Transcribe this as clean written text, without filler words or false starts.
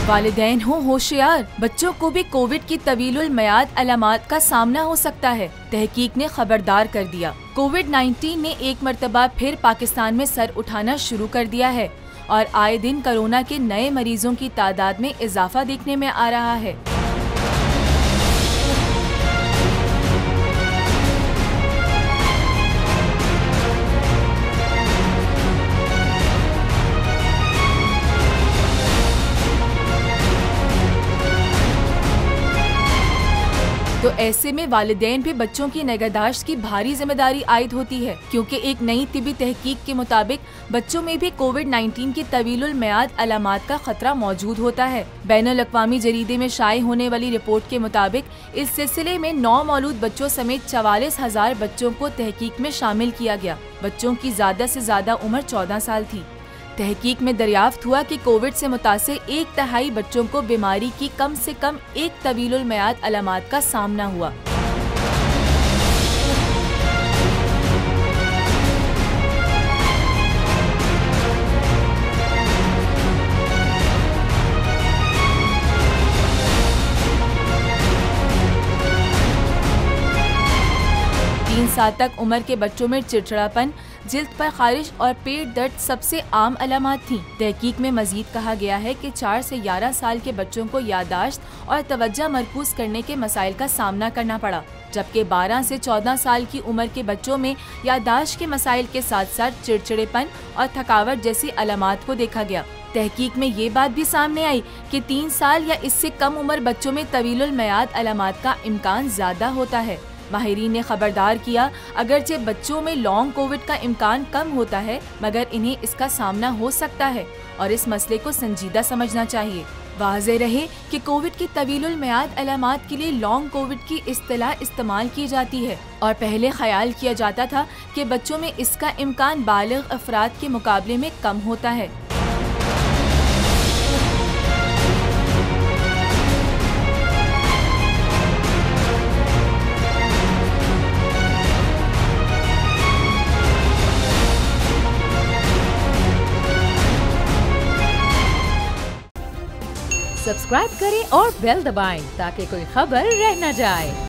वालिदैन हो होशियार, बच्चों को भी कोविड की तवीलुल मयाद अलामात का सामना हो सकता है। तहकीक ने खबरदार कर दिया। कोविड-19 ने एक मरतबा फिर पाकिस्तान में सर उठाना शुरू कर दिया है और आए दिन कोरोना के नए मरीजों की तादाद में इजाफा देखने में आ रहा है। तो ऐसे में वालिदैन पे बच्चों की निगहदाश्त की भारी जिम्मेदारी आयद होती है, क्योंकि एक नई तिबी तहकीक के मुताबिक बच्चों में भी कोविड-19 की तवीलुल मयाद अलामात का खतरा मौजूद होता है। बैनुल अक़वामी जरीदे में शाये होने वाली रिपोर्ट के मुताबिक इस सिलसिले में 9 मौलूद बच्चों समेत 44,000 बच्चों को तहकीक में शामिल किया गया। बच्चों की ज्यादा से ज्यादा उम्र 14 साल थी। तहकीक में दरियाफ्त हुआ कि कोविड से मुतासिर 1/3 बच्चों को बीमारी की कम से कम एक तवीलुल मयाद अलामात का सामना हुआ। तीन साल तक उम्र के बच्चों में चिड़चिड़ापन, जिल्द पर खारिश और पेट दर्द सबसे आम अलामात थीं। तहकीक में मजीद कहा गया है कि 4 से 11 साल के बच्चों को यादाश्त और तवज्जो मरकूज करने के मसाइल का सामना करना पड़ा, जबकि 12 से 14 साल की उम्र के बच्चों में यादाश्त के मसाइल के साथ साथ चिड़चिड़ेपन और थकावट जैसी अलामात को देखा गया। तहकीक में ये बात भी सामने आई कि 3 साल या इससे कम उम्र बच्चों में तवीलुल मयाद अलामात का इम्कान ज्यादा होता है। माहिरीन ने खबरदार किया, अगरचे बच्चों में लॉन्ग कोविड का इम्कान कम होता है, मगर इन्हें इसका सामना हो सकता है और इस मसले को संजीदा समझना चाहिए। वाज़ेह रहे कि कोविड की तवीलुल मयाद अलामात के लिए लॉन्ग कोविड की इस्तिलाह इस्तेमाल की जाती है और पहले ख्याल किया जाता था कि बच्चों में इसका इम्कान बालिग अफराद के मुकाबले में कम होता है। सब्सक्राइब करें और बेल दबाएं ताकि कोई खबर रह न जाए।